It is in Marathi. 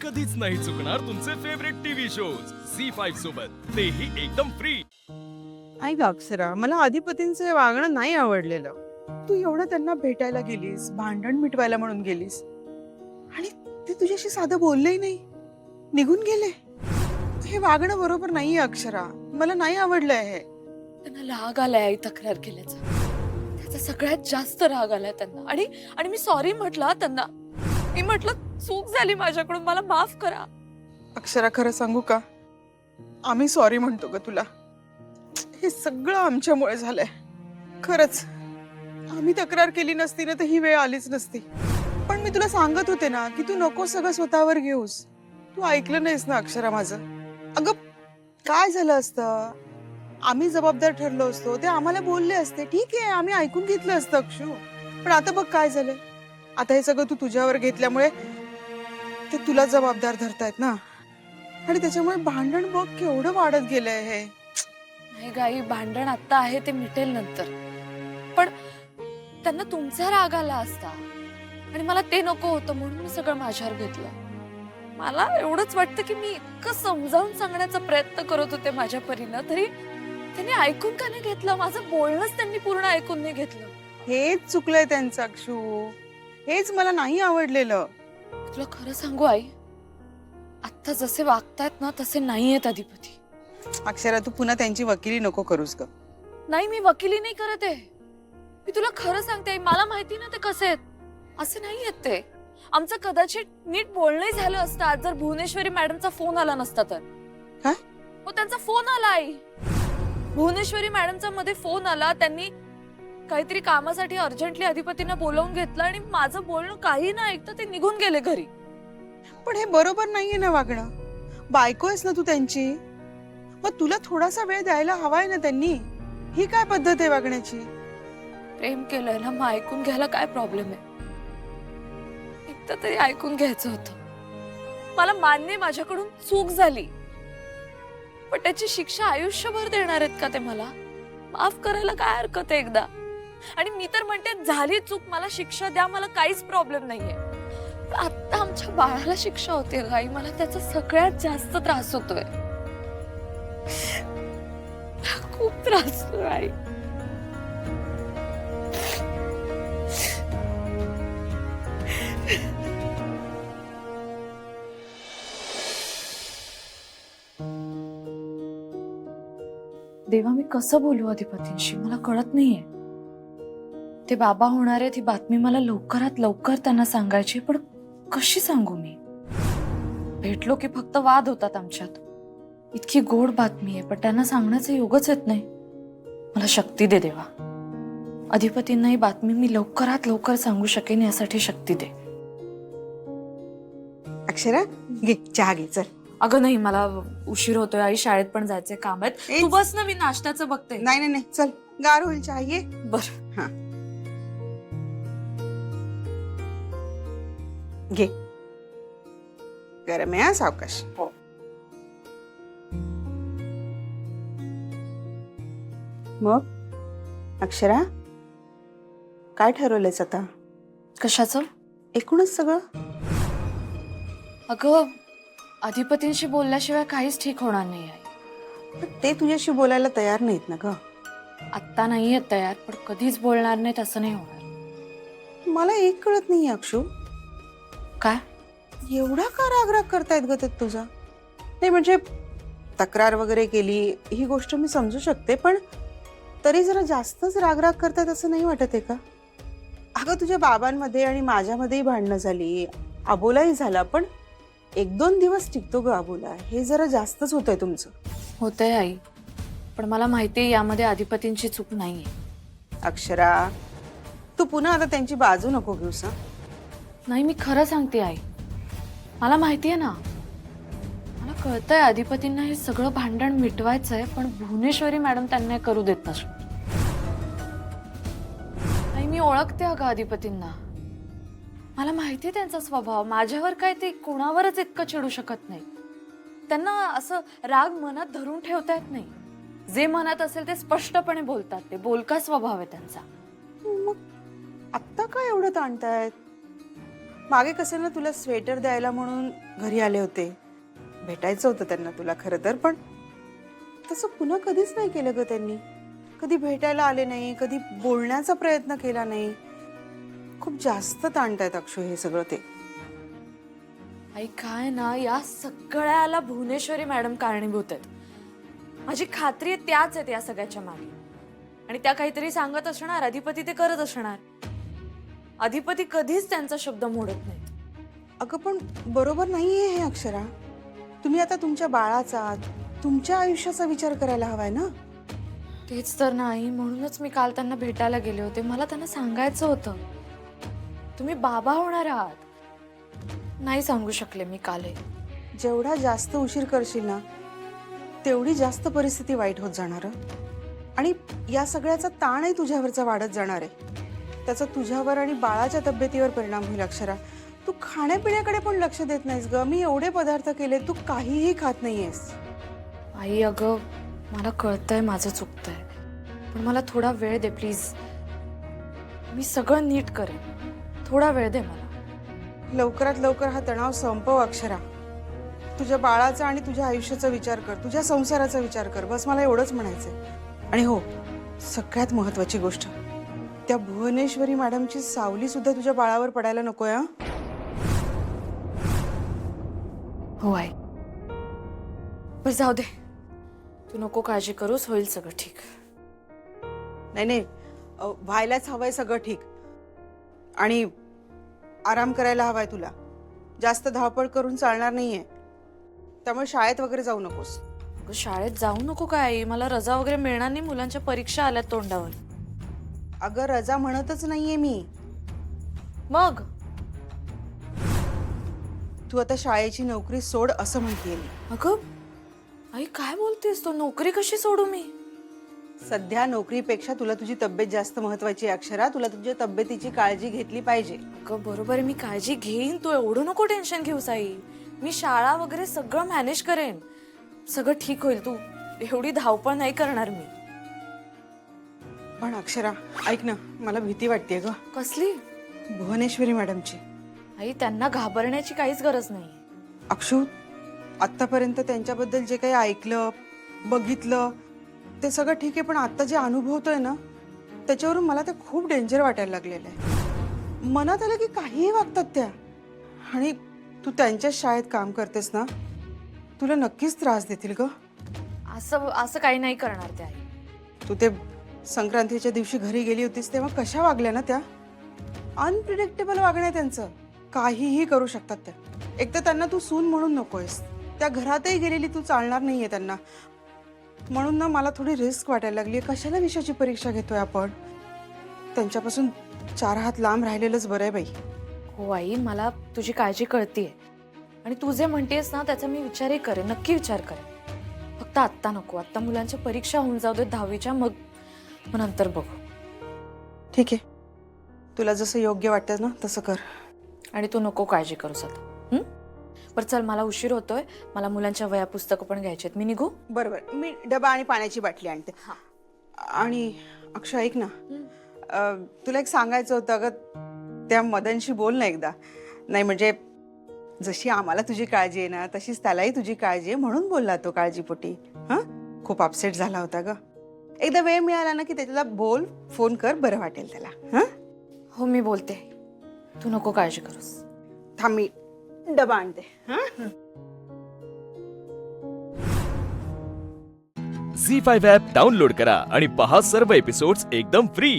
कधीच नाही चुकणार तुमचे फेवरेट टीव्ही शोज झी5 सोबत, तेही एकदम फ्री। ऐक अक्षरा, मला अधिपतींचे वागणं नाही आवडलेलं. तू एवढं त्यांना भेटायला गेलीस, भांडण मिटवायला म्हणून गेलीस आणि ते तुझ्याशी साधं बोललेही नाही, निघून गेले. हे वागणं बरोबर नाहीये अक्षरा, मला नाही आवडलंय हे. त्यांना राग आलाय आई तक्रार केल्याचा. त्याचा सगळ्यात जास्त राग आलाय त्यांना. आणि मी सॉरी म्हटलं त्यांना. मी म्हटलं चूक झाली माझ्याकडून, मला माफ करा. अक्षरा, खरं सांगू का, आम्ही सॉरी म्हणतो ग तुला. हे सगळं आमच्यामुळे झालंय. खरंच आम्ही तक्रार केली नसती ना तर ही वेळ आलीच नसती. पण मी तुला सांगत होते ना की तू नको सगळं स्वतःवर घेऊस. तू ऐकलं नाहीस ना अक्षरा माझं. अगं काय झालं असतं, आम्ही जबाबदार ठरलो असतो, ते आम्हाला बोलले असते, ठीक आहे, आम्ही ऐकून घेतलं असतं अक्षू. पण आता बघ काय झालंय. आता हे सगळं तू तुझ्यावर घेतल्यामुळे ते तुला जबाबदार धरतायत ना, आणि त्याच्यामुळे भांडण बघ केवढं वाढत गेलंय हे. नाही गाई, भांडण आता आहे ते मिटेल नंतर. पण त्यांना तुमचा राग आला असता आणि मला ते नको होतं म्हणून मी सगळं माझ्यावर घेतलं. मला एवढंच वाटतं की मी इतकं समजावून सांगण्याचा प्रयत्न करत होते माझ्या परीनं, तरी त्यांनी ऐकून का नाही घेतलं. माझं बोलणंच त्यांनी पूर्ण ऐकून नाही घेतलं. हेच चुकलंय त्यांचं अक्षू, हेच मला नाही आवडलेलं. तुला खरं सांगू आई, आता जसे वागतायत ना तसे नाहीयेत अधिपती. अक्षरा, तू पुन्हा त्यांची वकिली नको करूस ग. नाही, मी वकिली नाही करत आहे. मी तुला खरं सांगते, मला माहिती ना ते कसे आहेत. असे नाही आहेत ते. आमचं कदाचित नीट बोलणंही झालं असतं आज जर भुवनेश्वरी मॅडमचा फोन आला नसता तर. काय? हो, त्यांचा फोन आला आई. भुवनेश्वरी मॅडमचा मध्ये फोन आला. त्यांनी काहीतरी कामासाठी अर्जंटली अधिपतींना बोलावून घेतलं आणि माझं बोलणं काही ना ऐकता ते निघून गेले घरी. पण हे बरोबर नाहीये ना वागणं. बायको आहेस ना तू त्यांची, मग तुला थोडासा वेळ द्यायला हवाय ना त्यांनी. ही काय पद्धत आहे वागण्याची? प्रेम केलंय ना, मग ऐकून घ्यायला काय प्रॉब्लेम आहे? एकदा तरी ऐकून घ्यायचं होतं. मला मान्य आहे माझ्याकडून चूक झाली, पण त्याची शिक्षा आयुष्यभर देणार आहेत का ते मला? माफ करायला काय हरकत आहे एकदा? आणि मी तर म्हणते झाली चूक, मला शिक्षा द्या, मला काहीच प्रॉब्लेम नाहीये. आता आमच्या बाळाला शिक्षा होते गाई, मला त्याचा सगळ्यात जास्त त्रास होतोय. खूप त्रास होतोय आई. देवा, मी कसं बोलू अधिपतींशी मला कळत नाहीये. ते बाबा होणार आहेत ही बातमी मला लवकरात लवकर त्यांना सांगायची, पण कशी सांगू मी? भेटलो की फक्त वाद होतात आमच्यात. इतकी गोड बातमी आहे पण त्यांना सांगण्याचं योगच येत नाही. मला शक्ती दे देवा. अधिपतींना ही बातमी मी लवकरात लवकर सांगू शकेन यासाठी शक्ती दे. अक्षरा, घे चहा घे, चल. अगं नाही, मला उशीर होतोय आई, शाळेत पण जायचे काम आहेत. तू बस ना, मी नाश्त्याचं बघते. नाही नाही नाही, चल, गार होईल चहा, ये. बरं. हा, घे. गरम आहे हा, सावकाश. मग अक्षरा, काय ठरवलंयस आता? कशाचं? एकूणच सगळं. अगं, अधिपतींशी बोलल्याशिवाय काहीच ठीक होणार नाही आहे. पण ते तुझ्याशी बोलायला तयार नाहीत ना ग. आत्ता नाहीये तयार, पण कधीच बोलणार नाहीत असं नाही होणार. मला एक कळत नाही अक्षू, काय? एवढा का रागराग करतायत ग ते तुझा? नाही म्हणजे तक्रार वगैरे केली ही गोष्ट मी समजू शकते, पण तरी जरा जास्तच रागराग करतायत असं नाही वाटत आहे का? अगं, तुझ्या बाबांमध्ये आणि माझ्यामध्येही भांडणं झाली, अबोलाही झाला, पण 1-2 दिवस टिकतो ग अबोला. हे जरा जास्तच होतंय तुमचं. होतंय आई, पण मला माहितीये यामध्ये अधिपतींची चूक नाहीये. अक्षरा, तू पुन्हा आता त्यांची बाजू नको घेऊस हं. नाही, मी खरं सांगते आई. मला माहितीये ना, मला कळतंय अधिपतींना हे सगळं भांडण मिटवायचंय, पण भुवनेश्वरी मॅडम त्यांना हे करू देत नसतात. नाही, मी ओळखते अगं अधिपतींना. मला माहितीये त्यांचा स्वभाव. माझ्यावर काय ते कोणावरच इतकं चिडू शकत नाही. त्यांना असं राग मनात धरून ठेवता येत नाही. जे मनात असेल ते स्पष्टपणे बोलतात. ते बोलका स्वभाव आहे त्यांचा. मग आत्ता काय एवढं ताणतायत? मागे कसं ना तुला स्वेटर द्यायला म्हणून घरी आले होते. भेटायचं होतं त्यांना तुला खरं तर, पण तसं पुन्हा कधीच नाही केलं ग त्यांनी. कधी भेटायला आले नाही, कधी बोलण्याचा प्रयत्न केला नाही. खूप जास्त ताणतायत अक्षू हे सगळं ते. आई काय ना, या सगळ्याला भुवनेश्वरी मॅडम कारणीभूत आहेत. माझी खात्री आहे त्याच आहेत या सगळ्याच्या मागे. आणि त्या काहीतरी सांगत असणार, अधिपती ते करत असणार. अधिपती कधीच त्यांचा शब्द मोडत नाही. अगं पण बरोबर नाहीये हे अक्षरा. तुम्ही आता तुमच्या बाळाचा, तुमच्या आयुष्याचा विचार करायला हवाय ना. तेच तर नाही, म्हणूनच मी काल त्यांना भेटायला गेले होते. मला त्यांना सांगायचं होतं तुम्ही बाबा होणार आहात. नाही सांगू शकले मी काल हे. जेवढा जास्त उशीर करशील ना तेवढी जास्त परिस्थिती वाईट होत जाणार हं. आणि या सगळ्याचा ताणही तुझ्यावरचा वाढत जाणार आहे. त्याचा तुझ्यावर आणि बाळाच्या तब्येतीवर परिणाम होईल अक्षरा. तू खाण्यापिण्याकडे पण लक्ष देत नाहीस ग. मी एवढे पदार्थ केले, तू काहीही खात नाहीयेस. आई अगं, मला कळतंय माझं चुकतंय, पण मला थोडा वेळ दे प्लीज. मी सगळं नीट करेन, थोडा वेळ दे मला. लवकरात लवकर हा तणाव संपव अक्षरा. तुझ्या बाळाचा आणि तुझ्या आयुष्याचा विचार कर, तुझ्या संसाराचा विचार कर. बस मला एवढंच म्हणायचंय. आणि हो, सगळ्यात महत्वाची गोष्ट, त्या भुवनेश्वरी मॅडमची सावली सुद्धा तुझ्या बाळावर पडायला नकोय हं. हो आई, बस जाऊ दे, तू नको काळजी करूस, होईल सगळं ठीक. नाही नाही, व्हायलाच हवंय सगळं ठीक. आणि आराम करायला हवाय तुला. जास्त धावपळ करून चालणार नाहीये. त्यामुळे शाळेत वगैरे जाऊ नकोस. अगं शाळेत जाऊ नको काय आई, मला रजा वगैरे मिळणार नाही. मुलांच्या परीक्षा आल्यात तोंडावर. अगं रजा म्हणतच नाहीये मी. मग तू आता शाळेची नोकरी सोड असं म्हणतेय मी. अगं आई काय बोलतेस तू? नोकरी कशी सोडू मी? सध्या नोकरीपेक्षा तुला तुझी तब्येत जास्त महत्वाची आहे अक्षरा. तुला तुझ्या तब्येतीची काळजी घेतली पाहिजे. अगं बरोबर आहे, मी काळजी घेईन. तू एवढं नको टेन्शन घेऊस आई. मी शाळा वगैरे सगळं मॅनेज करेन. सगळं ठीक होईल. तू एवढी धावपळ नाही करणार मी. पण अक्षरा ऐक ना, मला भीती वाटतेय ग. कसली? भुवनेश्वरी मॅडमची. आई त्यांना घाबरण्याची काहीच गरज नाही. अक्षू, आतापर्यंत त्यांच्याबद्दल जे काही ऐकलं बघितलं ते सगळं ठीक आहे, पण आता जे अनुभवतोय ना त्याच्यावरून मला ते खूप डेंजर वाटायला लागलेलं आहे. मनात आलं की काहीही वागतात त्या. आणि तू त्यांच्या शाळेत काम करतेस ना, तुला नक्कीच त्रास देतील ग. असं काही नाही करणार त्या आई. तू ते संक्रांतीच्या दिवशी घरी गेली होतीस तेव्हा कशा वागल्या ना त्या. अनप्रिडिक्टेबल वागणं आहे त्यांचं. काहीही करू शकतात त्या. एक तर त्यांना तू सून म्हणून नकोयस. त्या घरातही गेलेली तू चालणार नाहीये त्यांना. म्हणून ना मला थोडी रिस्क वाटायला लागली. कशाला विषयाची परीक्षा घेतोय आपण. त्यांच्यापासून 4 हात लांब राहिलेलंच बरं आहे बाई. हो आई, मला तुझी काळजी कळतीये. आणि तू जे म्हणतेस ना त्याचा मी विचारही करेन, नक्की विचार करेन. फक्त आत्ता नको. आत्ता मुलांच्या परीक्षा होऊन जाऊ देत 10वीच्या, मग नंतर बघू. ठीक आहे, तुला जसं योग्य वाटतं ना तसं कर. आणि तू नको काळजी करूस आता. बरं चल, मला उशीर होतोय. मला मुलांच्या वह्या पुस्तकं पण घ्यायची आहेत. मी निघू? बरोबर, मी डबा आणि पाण्याची बाटली आणते. आणि अक्षय ऐक ना, तुला एक सांगायचं होतं. अगं त्या मदनशी बोल ना एकदा. नाही म्हणजे जशी आम्हाला तुझी काळजी आहे ना तशीच त्यालाही तुझी काळजी आहे म्हणून बोलला तो काळजीपोटी. हां, खूप अपसेट झाला होता ग. एकदा वेळ मिळाला ना की त्याला बोल, फोन कर, बरं वाटेल त्याला. हां हो मी बोलते, तू नको काळजी करूस. थांब, मी डबा आणते. हां. झी5 ॲप डाउनलोड करा आणि पहा सर्व एपिसोड्स एकदम फ्री.